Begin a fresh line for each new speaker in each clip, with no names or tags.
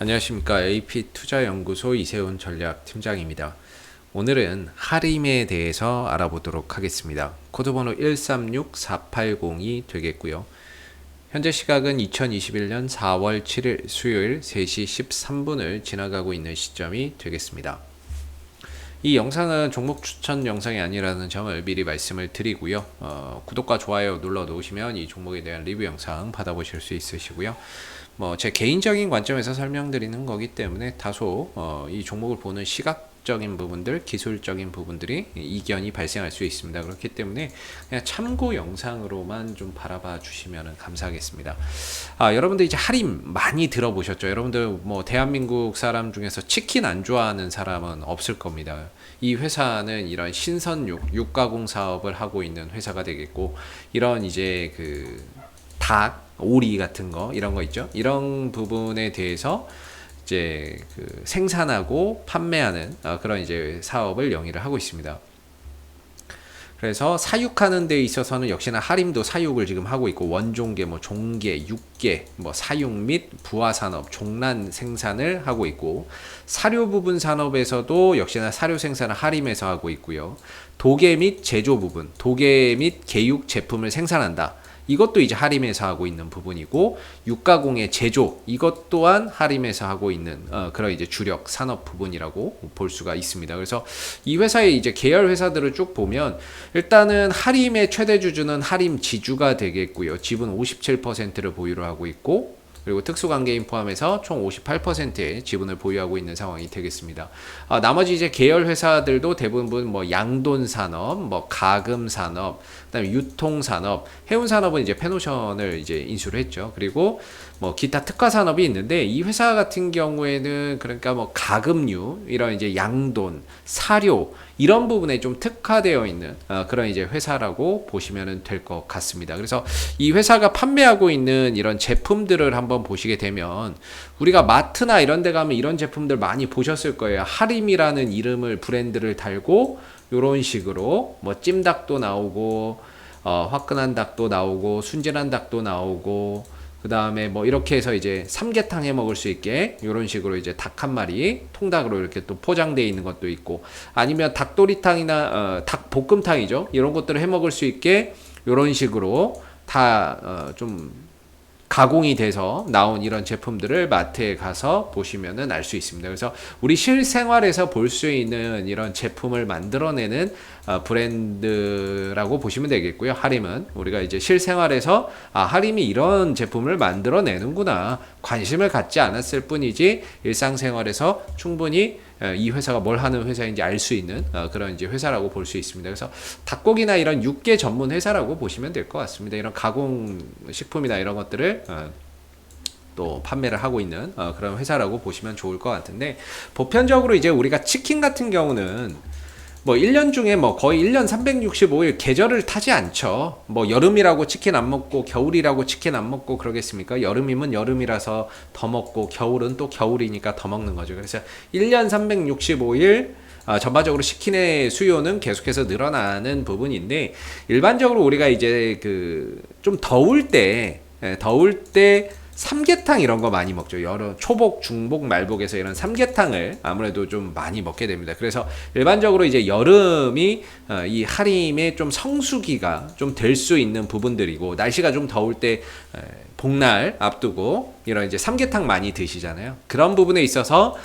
안녕하십니까. AP투자연구소 이세훈 전략팀장입니다. 오늘은 하림에 대해서 알아보도록 하겠습니다. 코드번호 136480이 되겠고요. 현재 시각은 2021년 4월 7일 수요일 3시 13분을 지나가고 있는 시점이 되겠습니다. 이 영상은 종목 추천 영상이 아니라는 점을 미리 말씀을 드리고요. 구독과 좋아요 눌러 놓으시면 이 종목에 대한 리뷰 영상 받아보실 수 있으시고요. 제 개인적인 관점에서 설명드리는 거기 때문에 다소 이 종목을 보는 시각적인 부분들, 기술적인 부분들이 이견이 발생할 수 있습니다. 그렇기 때문에 그냥 참고 영상으로만 좀 바라봐 주시면 감사하겠습니다. 여러분들 이제 할인 많이 들어보셨죠? 여러분들 대한민국 사람 중에서 치킨 안 좋아하는 사람은 없을 겁니다. 이 회사는 이런 신선육, 육가공 사업을 하고 있는 회사가 되겠고, 이런 이제 닭, 오리 같은 거, 이런 거 있죠? 이런 부분에 대해서 이제 생산하고 판매하는 그런 이제 사업을 영위를 하고 있습니다. 그래서 사육하는 데 있어서는 역시나 하림도 사육을 지금 하고 있고, 원종계, 종계, 육계, 사육 및 부화산업, 종란 생산을 하고 있고, 사료 부분 산업에서도 역시나 사료 생산을 하림에서 하고 있고요. 도계 및 제조 부분, 도계 및 개육 제품을 생산한다. 이것도 이제 하림에서 하고 있는 부분이고, 육가공의 제조, 이것 또한 하림에서 하고 있는 그런 이제 주력 산업 부분이라고 볼 수가 있습니다. 그래서 이 회사의 이제 계열 회사들을 쭉 보면, 일단은 하림의 최대 주주는 하림 지주가 되겠고요. 지분 57%를 보유를 하고 있고, 그리고 특수관계인 포함해서 총 58%의 지분을 보유하고 있는 상황이 되겠습니다. 나머지 이제 계열 회사들도 대부분 양돈 산업, 가금 산업, 그다음에 유통 산업, 해운 산업은 이제 페노션을 이제 인수를 했죠. 그리고 기타 특화 산업이 있는데, 이 회사 같은 경우에는 그러니까 가금류, 이런 이제 양돈, 사료, 이런 부분에 좀 특화되어 있는 그런 이제 회사라고 보시면 될 것 같습니다. 그래서 이 회사가 판매하고 있는 이런 제품들을 한번 보시게 되면, 우리가 마트나 이런 데 가면 이런 제품들 많이 보셨을 거예요. 하림이라는 이름을, 브랜드를 달고 이런 식으로 찜닭도 나오고, 화끈한 닭도 나오고, 순진한 닭도 나오고, 그 다음에 이렇게 해서 이제 삼계탕 해 먹을 수 있게 이런 식으로 이제 닭 한 마리 통닭으로 이렇게 또 포장되어 있는 것도 있고, 아니면 닭도리탕이나 닭볶음탕이죠, 이런 것들을 해 먹을 수 있게 이런 식으로 다 좀 가공이 돼서 나온 이런 제품들을 마트에 가서 보시면은 알 수 있습니다. 그래서 우리 실생활에서 볼 수 있는 이런 제품을 만들어내는 브랜드라고 보시면 되겠고요. 하림은 우리가 이제 실생활에서 하림이 이런 제품을 만들어내는구나, 관심을 갖지 않았을 뿐이지 일상생활에서 충분히 이 회사가 뭘 하는 회사인지 알 수 있는 그런 이제 회사라고 볼 수 있습니다. 그래서 닭고기나 이런 육계 전문 회사라고 보시면 될 것 같습니다. 이런 가공 식품이나 이런 것들을 또 판매를 하고 있는 그런 회사라고 보시면 좋을 것 같은데, 보편적으로 이제 우리가 치킨 같은 경우는 1년 중에 거의 1년 365일 계절을 타지 않죠. 여름이라고 치킨 안 먹고 겨울이라고 치킨 안 먹고 그러겠습니까? 여름이면 여름이라서 더 먹고, 겨울은 또 겨울이니까 더 먹는 거죠. 그래서 1년 365일 전반적으로 치킨의 수요는 계속해서 늘어나는 부분인데, 일반적으로 우리가 이제 좀 더울 때 삼계탕 이런 거 많이 먹죠. 여러 초복, 중복, 말복에서 이런 삼계탕을 아무래도 좀 많이 먹게 됩니다. 그래서 일반적으로 이제 여름이 이 하림의 좀 성수기가 좀 될 수 있는 부분들이고, 날씨가 좀 더울 때 복날 앞두고 이런 이제 삼계탕 많이 드시잖아요. 그런 부분에 있어서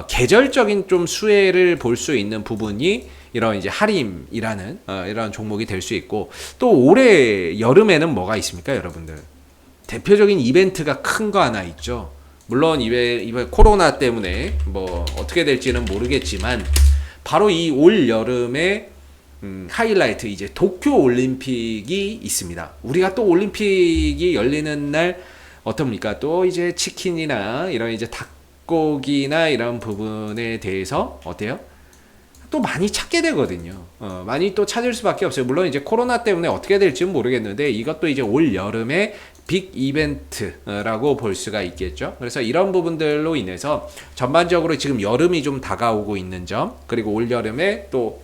계절적인 좀 수혜를 볼 수 있는 부분이 이런 이제 하림이라는 이런 종목이 될 수 있고, 또 올해 여름에는 뭐가 있습니까, 여러분들? 대표적인 이벤트가 큰 거 하나 있죠. 물론 이번 코로나 때문에 어떻게 될지는 모르겠지만, 바로 이 올 여름에 하이라이트, 이제 도쿄 올림픽이 있습니다. 우리가 또 올림픽이 열리는 날 어떻습니까? 또 이제 치킨이나 이런 이제 닭고기나 이런 부분에 대해서 어때요? 또 많이 찾게 되거든요. 많이 또 찾을 수밖에 없어요. 물론 이제 코로나 때문에 어떻게 될지는 모르겠는데, 이것도 이제 올 여름에 빅 이벤트라고 볼 수가 있겠죠. 그래서 이런 부분들로 인해서 전반적으로 지금 여름이 좀 다가오고 있는 점, 그리고 올 여름에 또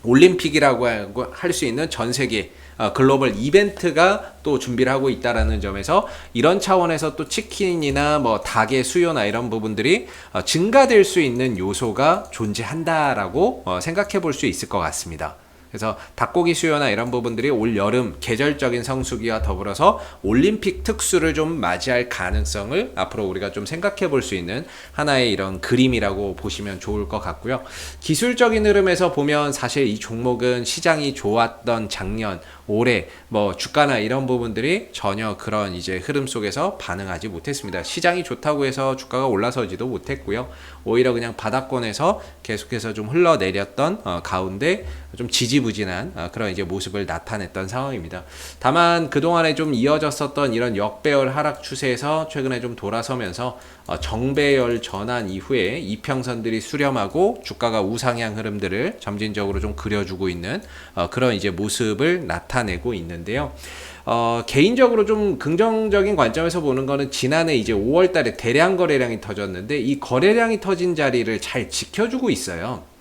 올림픽이라고 할 수 있는 전 세계 글로벌 이벤트가 또 준비를 하고 있다라는 점에서 이런 차원에서 또 치킨이나 뭐 닭의 수요나 이런 부분들이 증가될 수 있는 요소가 존재한다라고 생각해 볼 수 있을 것 같습니다. 그래서 닭고기 수요나 이런 부분들이 올 여름 계절적인 성수기와 더불어서 올림픽 특수를 좀 맞이할 가능성을 앞으로 우리가 좀 생각해 볼 수 있는 하나의 이런 그림이라고 보시면 좋을 것 같고요. 기술적인 흐름에서 보면 사실 이 종목은 시장이 좋았던 작년, 올해 뭐 주가나 이런 부분들이 전혀 그런 이제 흐름 속에서 반응하지 못했습니다. 시장이 좋다고 해서 주가가 올라서지도 못했고요. 오히려 그냥 바닥권에서 계속해서 좀 흘러내렸던 가운데 좀 지지부진한 그런 이제 모습을 나타냈던 상황입니다. 다만 그동안에 좀 이어졌었던 이런 역배열 하락 추세에서 최근에 좀 돌아서면서 정배열 전환 이후에 이평선들이 수렴하고 주가가 우상향 흐름들을 점진적으로 좀 그려주고 있는 그런 이제 모습을 나타내고 있는데요. 개인적으로 좀 긍정적인 관점에서 보는 거는 지난해 이제 5월 달에 대량 거래량이 터졌는데 이 거래량이 터진 자리를 잘 지켜주고 있어요.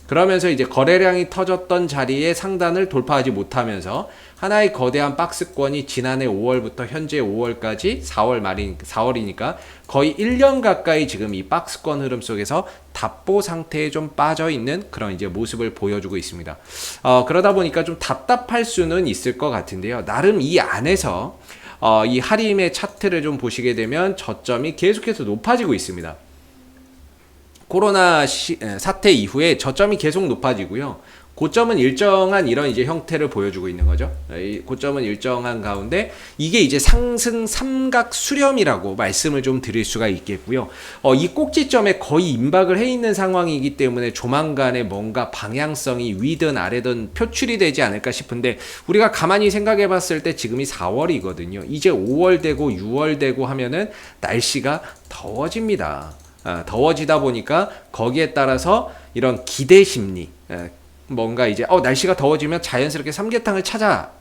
그러면서 이제 거래량이 터졌던 자리에 상단을 돌파하지 못하면서 하나의 거대한 박스권이 지난해 5월부터 현재 5월까지 4월 말인 4월이니까 거의 1년 가까이 지금 이 박스권 흐름 속에서 답보 상태에 좀 빠져 있는 그런 이제 모습을 보여주고 있습니다. 그러다 보니까 좀 답답할 수는 있을 것 같은데요. 나름 이 안에서 이 하림의 차트를 좀 보시게 되면 저점이 계속해서 높아지고 있습니다. 코로나 사태 이후에 저점이 계속 높아지고요. 고점은 일정한 이런 이제 형태를 보여주고 있는 거죠. 이 고점은 일정한 가운데 이게 이제 상승 삼각 수렴이라고 말씀을 좀 드릴 수가 있겠고요. 이 꼭지점에 거의 임박을 해 있는 상황이기 때문에 조만간에 뭔가 방향성이 위든 아래든 표출이 되지 않을까 싶은데 우리가 가만히 생각해 봤을 때 지금이 4월이거든요. 이제 5월 되고 6월 되고 하면은 날씨가 더워집니다. 더워지다 보니까 거기에 따라서 이런 기대 심리, 뭔가 이제 날씨가 더워지면 자연스럽게 삼계탕을 찾아,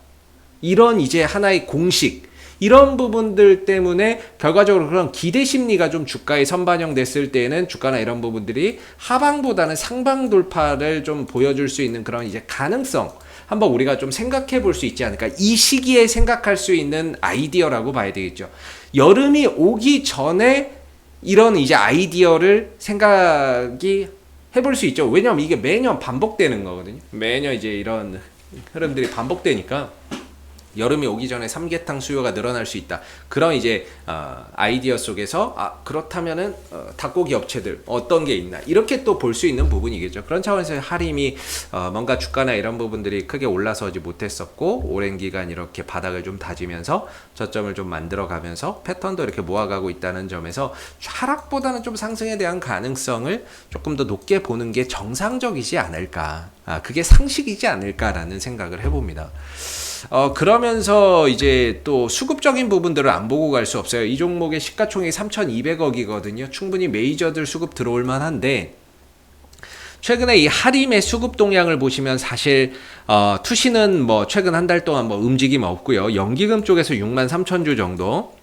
이런 이제 하나의 공식, 이런 부분들 때문에 결과적으로 그런 기대 심리가 좀 주가에 선반영됐을 때에는 주가나 이런 부분들이 하방보다는 상방 돌파를 좀 보여줄 수 있는 그런 이제 가능성, 한번 우리가 좀 생각해 볼 수 있지 않을까. 이 시기에 생각할 수 있는 아이디어라고 봐야 되겠죠. 여름이 오기 전에 이런 이제 아이디어를 생각이 해볼 수 있죠. 왜냐하면 이게 매년 반복되는 거거든요. 매년 이제 이런 흐름들이 반복되니까 여름이 오기 전에 삼계탕 수요가 늘어날 수 있다. 그런 이제 아이디어 속에서 그렇다면은 닭고기 업체들 어떤 게 있나 이렇게 또 볼 수 있는 부분이겠죠. 그런 차원에서 하림이 뭔가 주가나 이런 부분들이 크게 올라서지 못했었고 오랜 기간 이렇게 바닥을 좀 다지면서 저점을 좀 만들어가면서 패턴도 이렇게 모아가고 있다는 점에서 하락보다는 좀 상승에 대한 가능성을 조금 더 높게 보는 게 정상적이지 않을까. 그게 상식이지 않을까라는 생각을 해봅니다. 그러면서 이제 또 수급적인 부분들을 안 보고 갈 수 없어요. 이 종목의 시가총액이 3,200억이거든요. 충분히 메이저들 수급 들어올 만한데 최근에 이 하림의 수급 동향을 보시면 사실 투시는 뭐 최근 한 달 동안 뭐 움직임 없고요. 연기금 쪽에서 63,000주 정도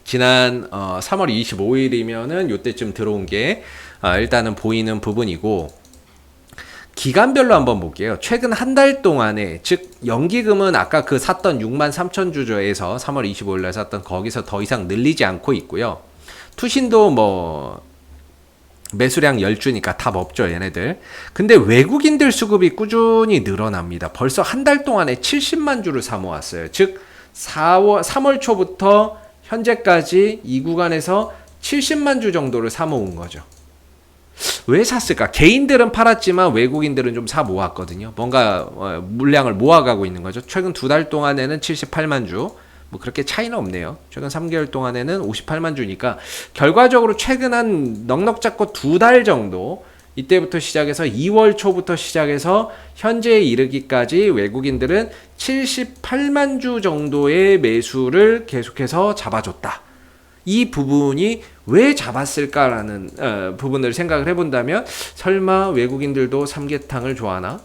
지난 3월 25일이면은 요때쯤 들어온 게 일단은 보이는 부분이고 기간별로 한번 볼게요. 최근 한 달 동안에 즉 연기금은 아까 그 샀던 63,000주조에서 3월 25일날 샀던 거기서 더 이상 늘리지 않고 있고요. 투신도 뭐 매수량 10주니까 답 없죠 얘네들. 근데 외국인들 수급이 꾸준히 늘어납니다. 벌써 한 달 동안에 70만 주를 사 모았어요. 즉 3월 초부터 현재까지 이 구간에서 70만 주 정도를 사 모은 거죠. 왜 샀을까? 개인들은 팔았지만 외국인들은 좀 사 모았거든요. 뭔가 물량을 모아가고 있는 거죠. 최근 두 달 동안에는 78만 주, 뭐 그렇게 차이는 없네요. 최근 3개월 동안에는 58만 주니까 결과적으로 최근 한 넉넉 잡고 두 달 정도, 이때부터 시작해서 2월 초부터 시작해서 현재에 이르기까지 외국인들은 78만 주 정도의 매수를 계속해서 잡아줬다. 이 부분이 왜 잡았을까라는 부분을 생각을 해본다면 설마 외국인들도 삼계탕을 좋아하나?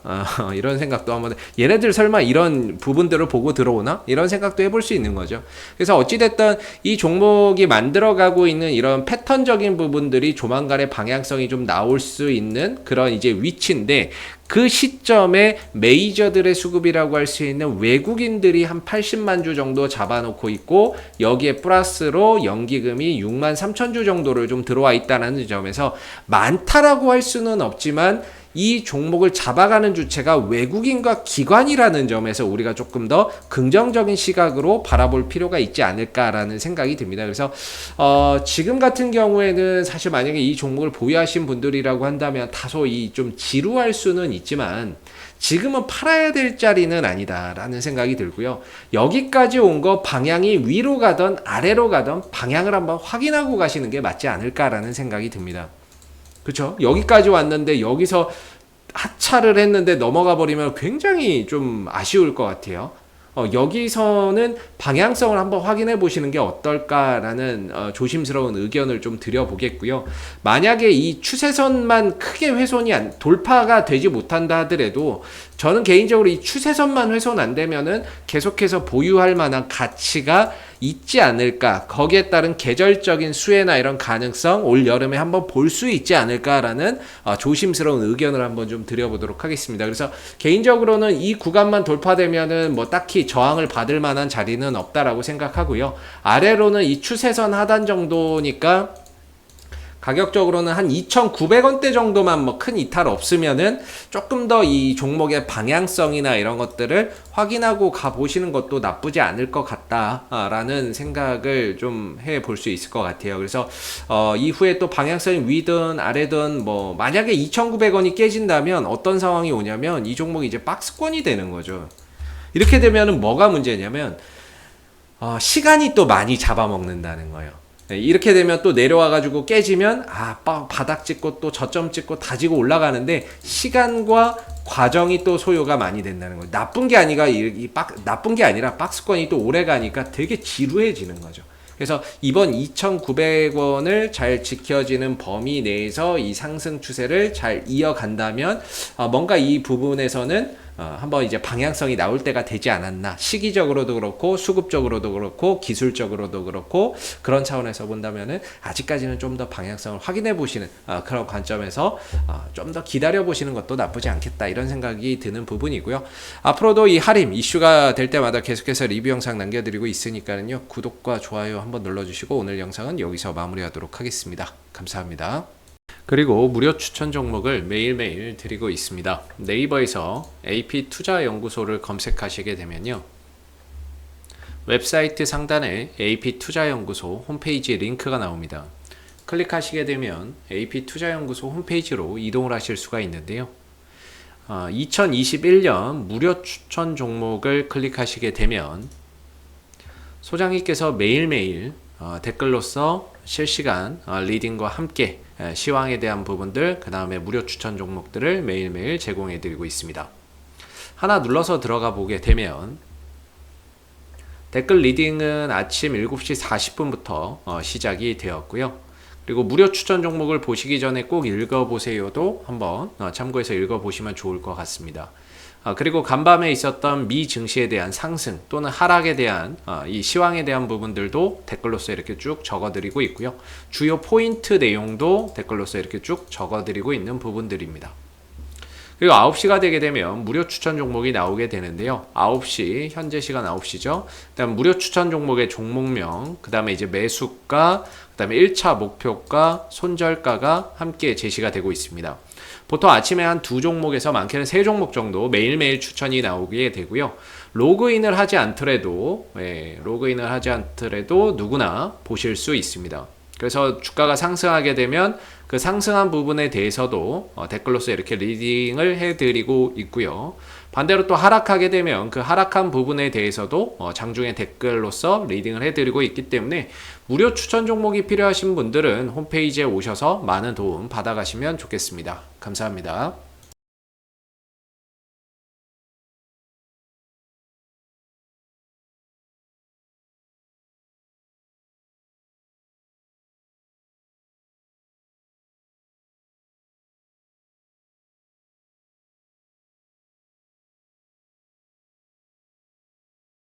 이런 생각도 한번 얘네들 설마 이런 부분들을 보고 들어오나? 이런 생각도 해볼 수 있는 거죠. 그래서 어찌됐든 이 종목이 만들어가고 있는 이런 패턴적인 부분들이 조만간에 방향성이 좀 나올 수 있는 그런 이제 위치인데 그 시점에 메이저들의 수급이라고 할 수 있는 외국인들이 한 80만 주 정도 잡아놓고 있고 여기에 플러스로 연기금이 6만 3천 주 정도를 좀 들어와 있다는 점에서 많다라고 할 수는 없지만 이 종목을 잡아가는 주체가 외국인과 기관이라는 점에서 우리가 조금 더 긍정적인 시각으로 바라볼 필요가 있지 않을까라는 생각이 듭니다. 그래서 지금 같은 경우에는 사실 만약에 이 종목을 보유하신 분들이라고 한다면 다소 이 좀 지루할 수는 있지만 지금은 팔아야 될 자리는 아니다라는 생각이 들고요. 여기까지 온 거 방향이 위로 가던 아래로 가던 방향을 한번 확인하고 가시는 게 맞지 않을까라는 생각이 듭니다. 그렇죠? 여기까지 왔는데 여기서 하차를 했는데 넘어가 버리면 굉장히 좀 아쉬울 것 같아요. 여기서는 방향성을 한번 확인해 보시는 게 어떨까라는 조심스러운 의견을 좀 드려보겠고요. 만약에 이 추세선만 크게 훼손이 돌파가 되지 못한다 하더라도 저는 개인적으로 이 추세선만 훼손 안 되면은 계속해서 보유할 만한 가치가 있지 않을까. 거기에 따른 계절적인 수혜나 이런 가능성 올 여름에 한번 볼 수 있지 않을까라는 조심스러운 의견을 한번 좀 드려보도록 하겠습니다. 그래서 개인적으로는 이 구간만 돌파되면은 뭐 딱히 저항을 받을 만한 자리는 없다라고 생각하고요. 아래로는 이 추세선 하단 정도니까 가격적으로는 한 2,900원대 정도만 뭐 큰 이탈 없으면은 조금 더 이 종목의 방향성이나 이런 것들을 확인하고 가보시는 것도 나쁘지 않을 것 같다라는 생각을 좀 해볼 수 있을 것 같아요. 그래서 이후에 또 방향성이 위든 아래든 뭐 만약에 2,900원이 깨진다면 어떤 상황이 오냐면 이 종목이 이제 박스권이 되는 거죠. 이렇게 되면은 뭐가 문제냐면 시간이 또 많이 잡아먹는다는 거예요. 이렇게 되면 또 내려와가지고 깨지면 바닥 찍고 또 저점 찍고 다지고 올라가는데 시간과 과정이 또 소요가 많이 된다는 거예요. 나쁜 게 아니라 박스권이 또 오래 가니까 되게 지루해지는 거죠. 그래서 이번 2,900원을 잘 지켜지는 범위 내에서 이 상승 추세를 잘 이어간다면 뭔가 이 부분에서는 한번 이제 방향성이 나올 때가 되지 않았나. 시기적으로도 그렇고 수급적으로도 그렇고 기술적으로도 그렇고 그런 차원에서 본다면은 아직까지는 좀 더 방향성을 확인해 보시는 그런 관점에서 좀 더 기다려 보시는 것도 나쁘지 않겠다 이런 생각이 드는 부분이고요. 앞으로도 이 할인 이슈가 될 때마다 계속해서 리뷰 영상 남겨드리고 있으니까요. 구독과 좋아요 한번 눌러주시고 오늘 영상은 여기서 마무리하도록 하겠습니다. 감사합니다. 그리고 무료 추천 종목을 매일매일 드리고 있습니다. 네이버에서 AP투자연구소를 검색하시게 되면요. 웹사이트 상단에 AP투자연구소 홈페이지 링크가 나옵니다. 클릭하시게 되면 AP투자연구소 홈페이지로 이동을 하실 수가 있는데요. 2021년 무료 추천 종목을 클릭하시게 되면 소장님께서 매일매일 댓글로서 실시간 리딩과 함께 시황에 대한 부분들, 그 다음에 무료 추천 종목들을 매일매일 제공해 드리고 있습니다. 하나 눌러서 들어가 보게 되면 댓글 리딩은 아침 7시 40분부터 시작이 되었고요. 그리고 무료 추천 종목을 보시기 전에 꼭 읽어보세요도 한번 참고해서 읽어보시면 좋을 것 같습니다. 그리고 간밤에 있었던 미 증시에 대한 상승 또는 하락에 대한 이 시황에 대한 부분들도 댓글로서 이렇게 쭉 적어드리고 있고요. 주요 포인트 내용도 댓글로서 이렇게 쭉 적어드리고 있는 부분들입니다. 그리고 9시가 되게 되면 무료 추천 종목이 나오게 되는데요. 9시, 현재 시간 9시죠. 그 다음 무료 추천 종목의 종목명, 그 다음에 이제 매수가, 그 다음에 1차 목표가, 손절가가 함께 제시가 되고 있습니다. 보통 아침에 한 2종목에서 많게는 3종목 정도 매일매일 추천이 나오게 되고요. 로그인을 하지 않더라도 누구나 보실 수 있습니다. 그래서 주가가 상승하게 되면 그 상승한 부분에 대해서도 댓글로서 이렇게 리딩을 해드리고 있고요. 반대로 또 하락하게 되면 그 하락한 부분에 대해서도 장중에 댓글로서 리딩을 해드리고 있기 때문에 무료 추천 종목이 필요하신 분들은 홈페이지에 오셔서 많은 도움 받아가시면 좋겠습니다. 감사합니다.